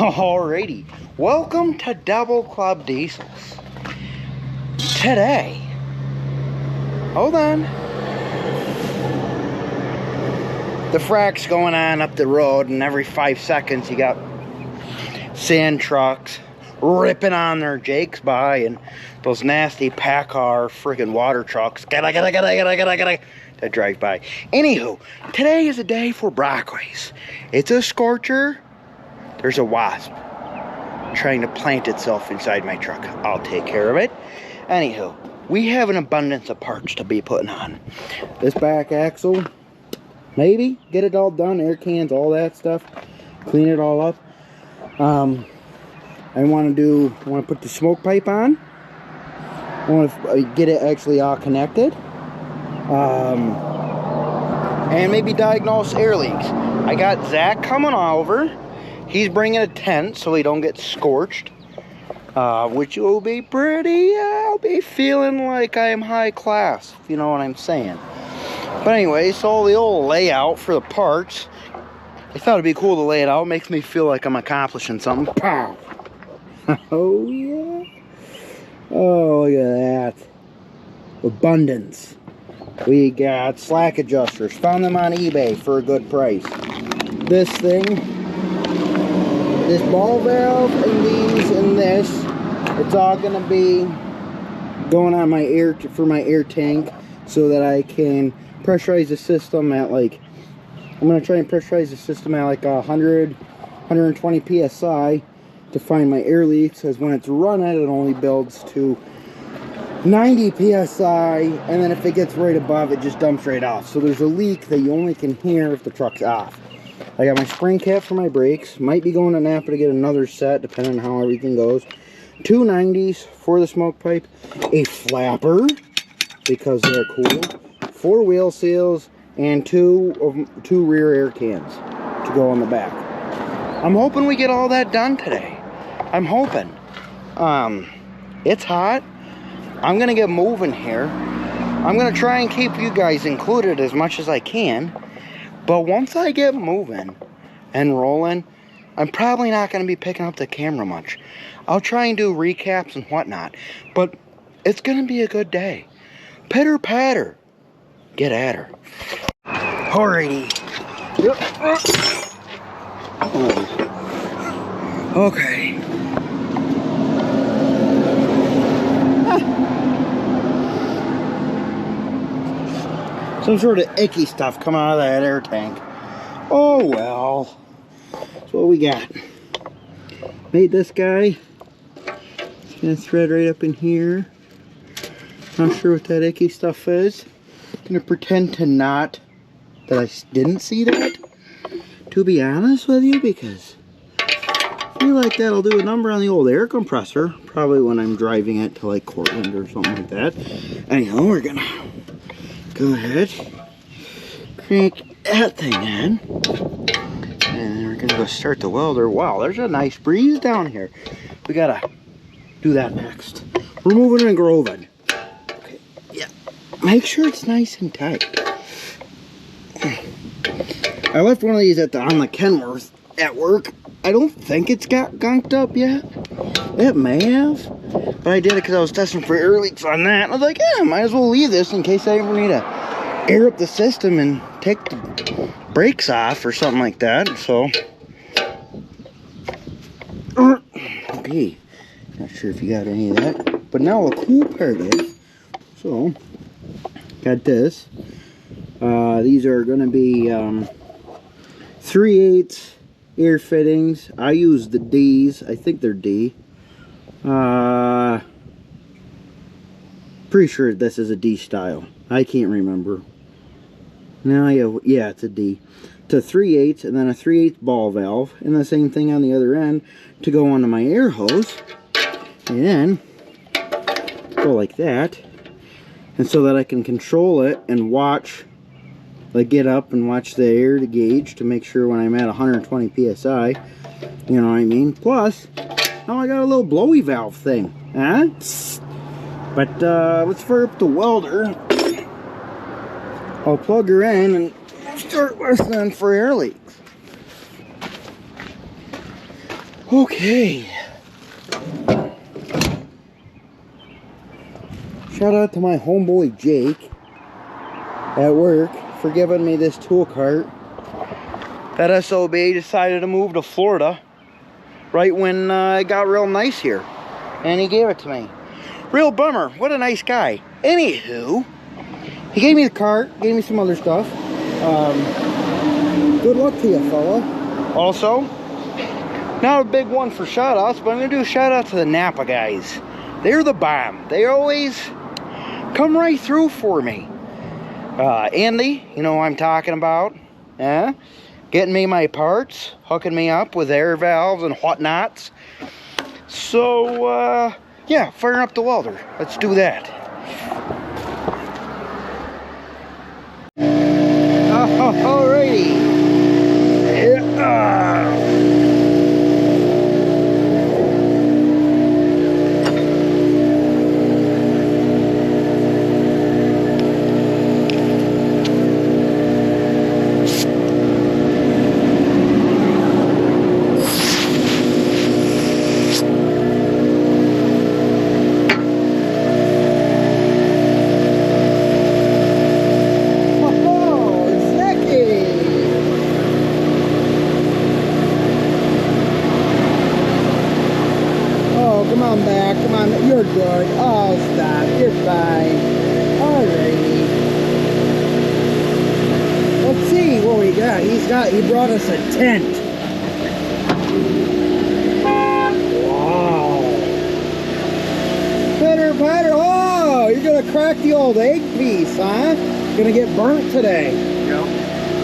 Alrighty, welcome to DoubleClubDiesels. Today, hold on. The frack's going on up the road, and every 5 seconds you got sand trucks ripping on their jakes by, and those nasty PACCAR friggin' water trucks that drive by. Anywho, today is a day for Brockways. It's a scorcher. There's a wasp trying to plant itself inside my truck. I'll take care of it. Anywho, we have an abundance of parts to be putting on. This back axle, maybe get it all done, air cans, all that stuff, clean it all up. I want to put the smoke pipe on. I want to get it actually all connected. And maybe diagnose air leaks. I got Zach coming over. He's bringing a tent so he don't get scorched, which will be pretty. I'll be feeling like I am high class, if you know what I'm saying. But anyway, so the old layout for the parts, I thought it'd be cool to lay it out. It makes me feel like I'm accomplishing something. Pow! Oh yeah! Oh, look at that! Abundance. We got slack adjusters. Found them on eBay for a good price. This thing, this ball valve, and these, and this, it's all gonna be going on my air for my air tank, so that I can pressurize the system at like, I'm gonna try and pressurize the system at like 120 psi to find my air leaks, because when it's running, it only builds to 90 psi, and then if it gets right above, it just dumps right off. So there's a leak that you only can hear if the truck's off. I got my spring cap for my brakes. Might be going to Napa to get another set, depending on how everything goes. 2 90s for the smoke pipe. A flapper, because they're cool. 4 wheel seals, and two rear air cans to go on the back. I'm hoping we get all that done today. I'm hoping. It's hot. I'm gonna get moving here. I'm gonna try and keep you guys included as much as I can. But once I get moving and rolling, I'm probably not gonna be picking up the camera much. I'll try and do recaps and whatnot. But it's gonna be a good day. Pitter patter. Get at her. Alrighty. Yep. Okay. Some sort of icky stuff coming out of that air tank. Oh well. That's what we got. Made this guy. It's gonna thread right up in here. Not sure what that icky stuff is. Gonna pretend to not that I didn't see that, to be honest with you, because I feel like that'll do a number on the old air compressor, probably when I'm driving it to like Cortland or something like that. Anyhow, we're gonna go ahead, crank that thing in, and we're gonna go start the welder. Wow, there's a nice breeze down here. We gotta do that next. Removing and groving. Okay, yeah. Make sure it's nice and tight. I left one of these on the Kenworth at work. I don't think it's got gunked up yet. It may have, but I did it because I was testing for air leaks on that. I was like, yeah, might as well leave this in case I ever need to air up the system and take the brakes off or something like that. So, okay, not sure if you got any of that, but now a cool part is, so, got this. These are going to be 3/8 air fittings. I use the D's. I think they're D. Pretty sure this is a D style. I can't remember. Now, yeah, it's a D. It's a 3/8 and then a 3/8 ball valve, and the same thing on the other end to go onto my air hose, and then go like that, and so that I can control it and watch. Like get up and watch the air to gauge to make sure when I'm at 120 psi, you know what I mean. Plus, now I got a little blowy valve thing, huh? But let's fire up the welder. I'll plug her in and start listening for air leaks. Okay. Shout out to my homeboy Jake at work for giving me this tool cart. That SOB decided to move to Florida right when it got real nice here. And he gave it to me. Real bummer. What a nice guy. Anywho, he gave me the cart, gave me some other stuff. Good luck to you, fella. Also, not a big one for shout outs, but I'm going to do a shout out to the Napa guys. They're the bomb. They always come right through for me. Andy, you know who I'm talking about. Yeah? Getting me my parts, hooking me up with air valves and whatnots. So, yeah, firing up the welder. Let's do that. Alrighty. You're good. Oh, stop. You're fine. Alrighty. Let's see what we got. He brought us a tent. Wow. Pitter patter. Oh, you're gonna crack the old egg piece, huh? Gonna get burnt today. No.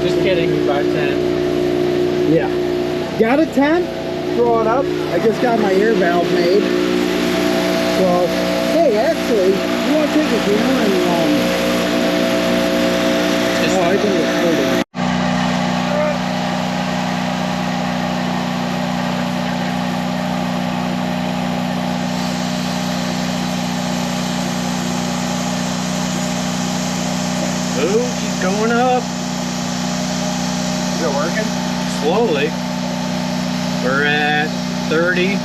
Just kidding. About 10. Yeah. Got a tent? Throw it up. I just got my air valve made. So, hey, actually, you want to take a camera and, oh, I can record it. Oh, she's going up. Is it working? Slowly. We're at 30.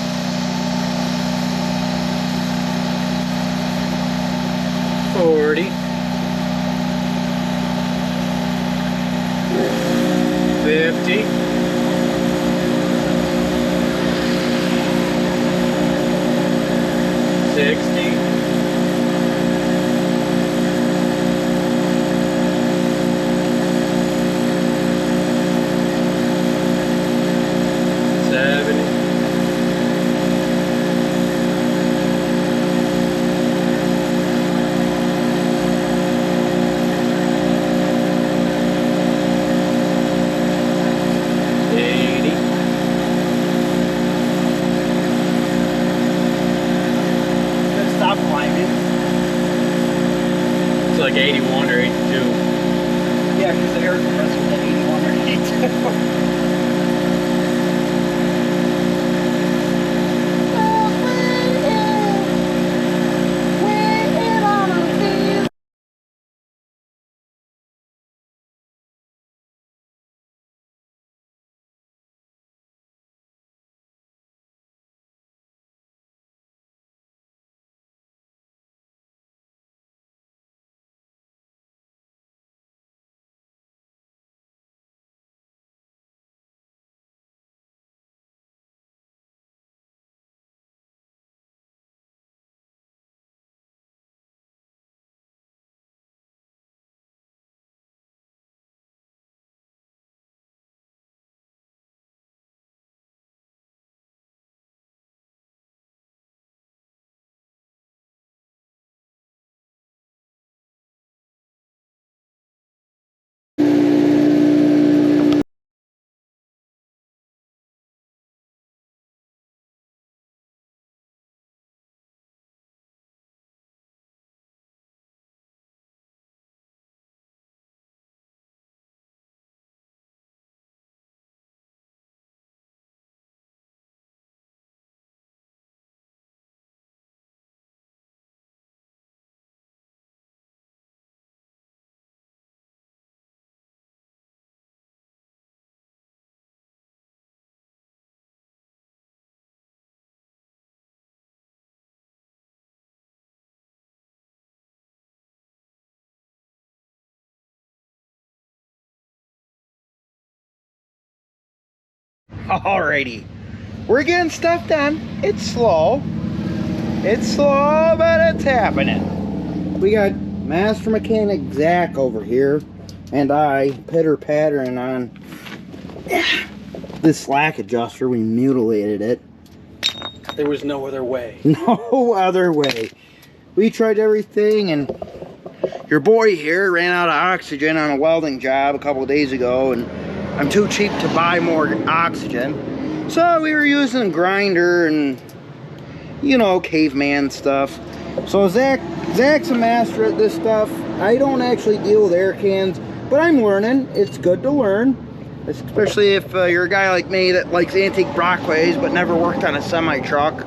40, 50, 60, 70, 80, Alrighty. We're getting stuff done. It's slow. It's slow, but it's happening. We got Master Mechanic Zach over here, and I pitter-pattering on this slack adjuster. We mutilated it. There was no other way. No other way. We tried everything, and your boy here ran out of oxygen on a welding job a couple of days ago, and I'm too cheap to buy more oxygen. So we were using a grinder and, you know, caveman stuff. So Zach's a master at this stuff. I don't actually deal with air cans, but I'm learning. It's good to learn, especially if you're a guy like me that likes antique Brockways but never worked on a semi-truck.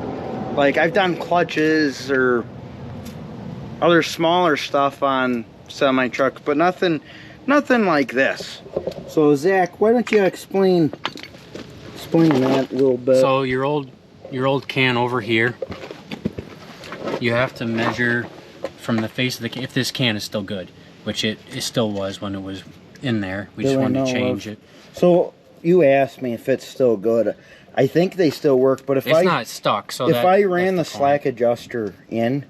Like, I've done clutches or other smaller stuff on semi-trucks, but nothing like this. So Zach, why don't you explain that a little bit? So your old can over here, you have to measure from the face of the can, if this can is still good, which it still was when it was in there. We just wanted to change it. So you asked me if it's still good. I think they still work, but if it's not stuck. So if I ran the slack adjuster in,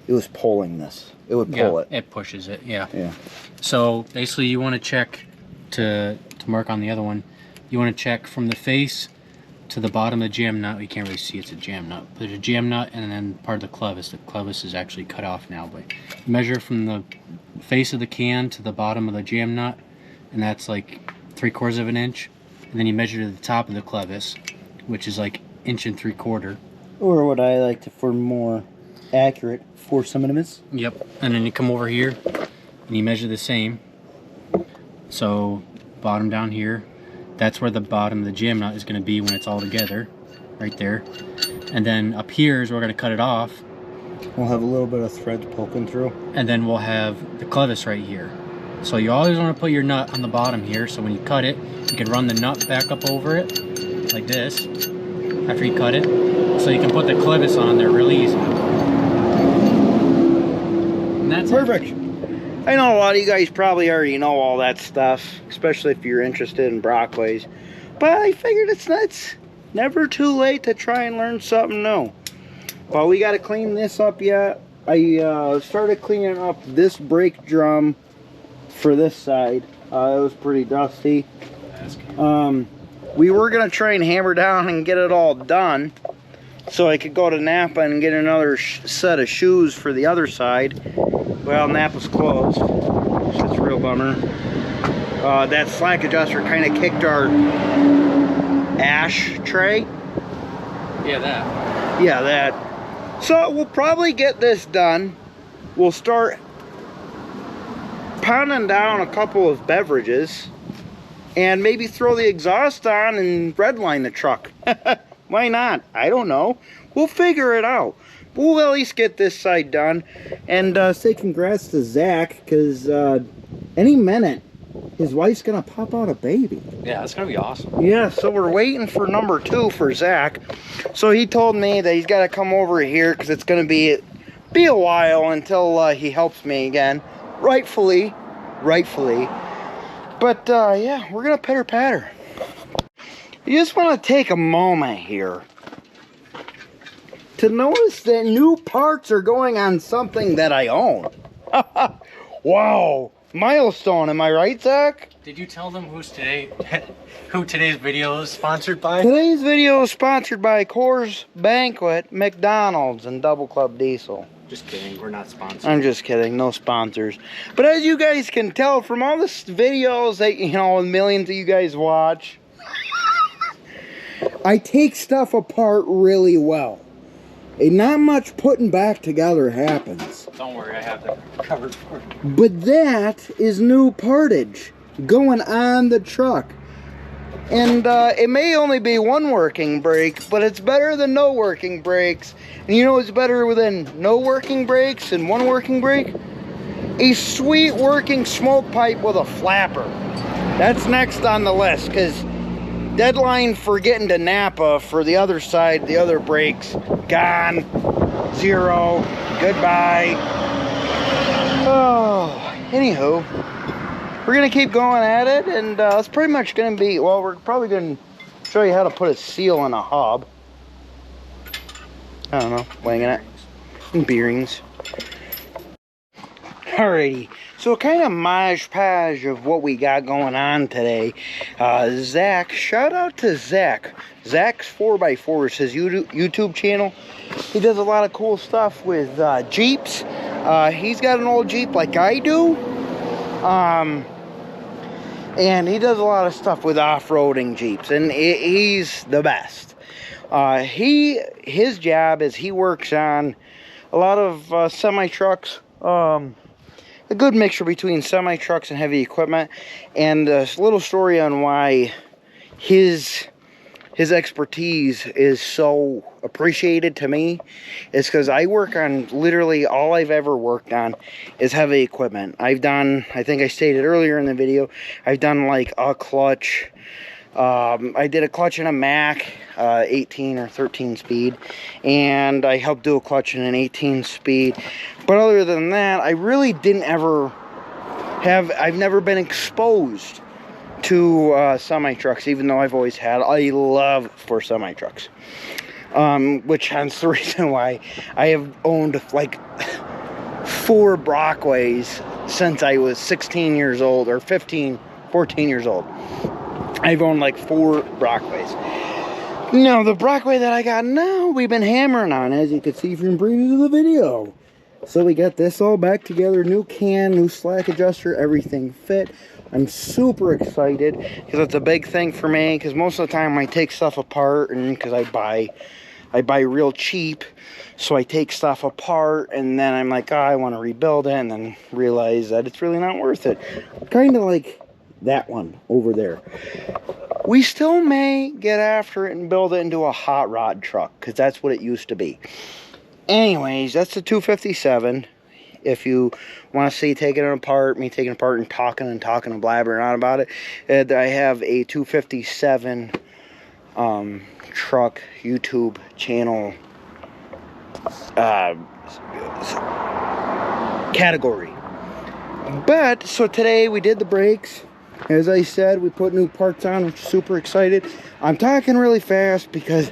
it was pulling this. It would pull it. It pushes it. Yeah. Yeah. So basically, you want to check to mark on the other one. You want to check from the face to the bottom of the jam nut. You can't really see it's a jam nut. But there's a jam nut and then part of the clevis. The clevis is actually cut off now. But measure from the face of the can to the bottom of the jam nut, and that's like 3/4 of an inch. And then you measure to the top of the clevis, which is like 1 3/4 inches. Or what I like to, for more accurate, 4 centimeters. Yep. And then you come over here and you measure the same. So bottom down here, that's where the bottom of the jam nut is going to be when it's all together, right there. And then up here is where we're going to cut it off. We'll have a little bit of threads poking through. And then we'll have the clevis right here. So you always want to put your nut on the bottom here, so when you cut it, you can run the nut back up over it, like this, after you cut it. So you can put the clevis on there really easy. And that's perfect. It. I know a lot of you guys probably already know all that stuff, especially if you're interested in Brockways. But I figured it's never too late to try and learn something new. Well, we got to clean this up yet. I started cleaning up this brake drum for this side. It was pretty dusty. We were going to try and hammer down and get it all done so I could go to Napa and get another set of shoes for the other side. Well, Napa's closed. It's a real bummer. That slack adjuster kind of kicked our ash tray. Yeah, that. Yeah, that. So we'll probably get this done. We'll start pounding down a couple of beverages and maybe throw the exhaust on and redline the truck. Why not? I don't know. We'll figure it out. We'll at least get this side done and say congrats to Zach, because any minute his wife's gonna pop out a baby. Yeah, that's gonna be awesome. Yeah, so we're waiting for number 2 for Zach. So he told me that he's got to come over here because it's gonna be a while until he helps me again. Rightfully. But yeah, we're gonna pitter patter. You just want to take a moment here to notice that new parts are going on something that I own. Wow, milestone, am I right, Zach? Did you tell them who today's video is sponsored by? Today's video is sponsored by Coors Banquet, McDonald's, and Double Club Diesel. Just kidding, we're not sponsored. I'm just kidding, no sponsors. But as you guys can tell from all the videos that, you know, millions of you guys watch, I take stuff apart really well. And not much putting back together happens. Don't worry, I have that covered for you. But that is new partage going on the truck. And it may only be one working brake, but it's better than no working brakes. And you know what's better than no working brakes and one working brake? A sweet working smoke pipe with a flapper. That's next on the list, because deadline for getting to Napa for the other side, the other brakes, gone, 0, goodbye. Oh, anywho, we're gonna keep going at it, and it's pretty much gonna be, well, we're probably gonna show you how to put a seal on a hub. I don't know, winging it. And bearings. Alrighty, so kind of maj-page of what we got going on today. Zach, shout out to Zach. Zach's 4x4 is his YouTube channel. He does a lot of cool stuff with Jeeps. He's got an old Jeep like I do. And he does a lot of stuff with off-roading Jeeps, and he's the best. His job is he works on a lot of semi-trucks, a good mixture between semi-trucks and heavy equipment. And a little story on why his expertise is so appreciated to me is because I work on literally all I've ever worked on is heavy equipment. I've done, I think I stated earlier in the video, I've done like a clutch. I did a clutch in a Mack 18 or 13 speed, and I helped do a clutch in an 18 speed. But other than that, I really didn't ever have, I've never been exposed to semi-trucks, even though I've always had a love for semi-trucks. Which is the reason why I have owned like 4 Brockways since I was 16 years old, or 14 years old. I've owned like 4 Brockways. Now, the Brockway that I got now, we've been hammering on, as you can see from previews of the video. So we got this all back together, new can, new slack adjuster, everything fit. I'm super excited because it's a big thing for me, because most of the time I take stuff apart, and because I buy real cheap, so I take stuff apart and then I'm like, oh, I want to rebuild it, and then realize that it's really not worth it. Kind of like that one over there. We still may get after it and build it into a hot rod truck, because that's what it used to be. Anyways, that's the 257. If you want to see taking it apart, me taking it apart and talking and blabbering on about it, I have a 257 truck YouTube channel category. But so today we did the brakes. As I said, we put new parts on, which is super excited. I'm talking really fast because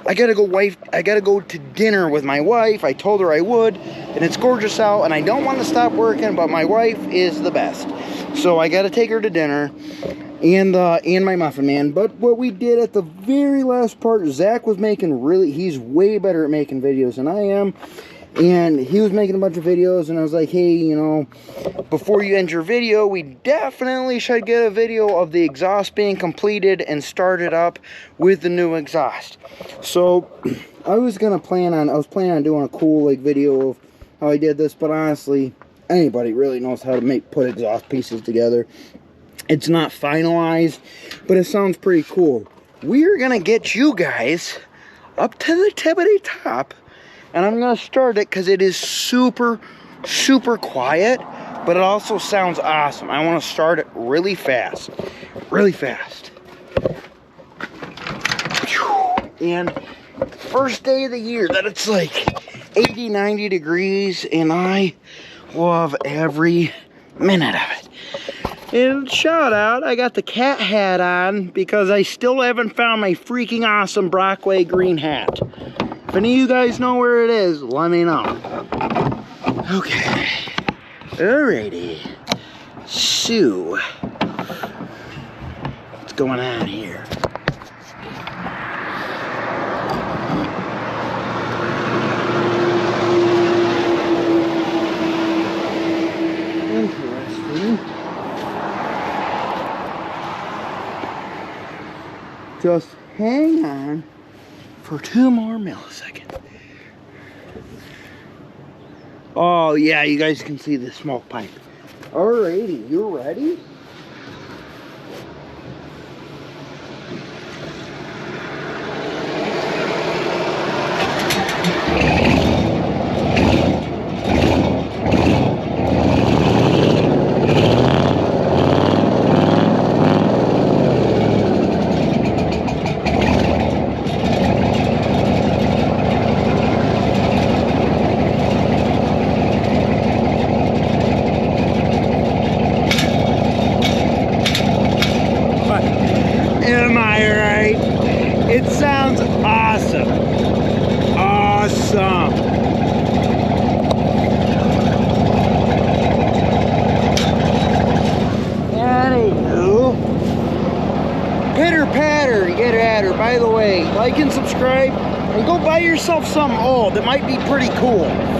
I gotta go to dinner with my wife. I told her I would, and it's gorgeous out, and I don't want to stop working, but my wife is the best. So I gotta take her to dinner, and my Muffin Man. But what we did at the very last part, Zach was making he's way better at making videos than I am. And he was making a bunch of videos, and I was like, hey, you know, before you end your video, we definitely should get a video of the exhaust being completed and started up with the new exhaust. So I was planning on doing a cool like video of how I did this, but honestly, anybody really knows how to put exhaust pieces together. It's not finalized, but it sounds pretty cool. We're gonna get you guys up to the tippity top. And I'm going to start it because it is super, super quiet, but it also sounds awesome. I want to start it really fast. Really fast. And first day of the year that it's like 80, 90 degrees, and I love every minute of it. And shout out, I got the cat hat on because I still haven't found my freaking awesome Brockway green hat. If any of you guys know where it is, let me know. Okay. Alrighty. So, what's going on here? Interesting. Just hang on for 2 more milliseconds. Oh yeah, you guys can see the smoke pipe. Alrighty, you ready? Awesome. Awesome. Anywho, pitter patter, get at her. By the way, like and subscribe, and go buy yourself something old that might be pretty cool.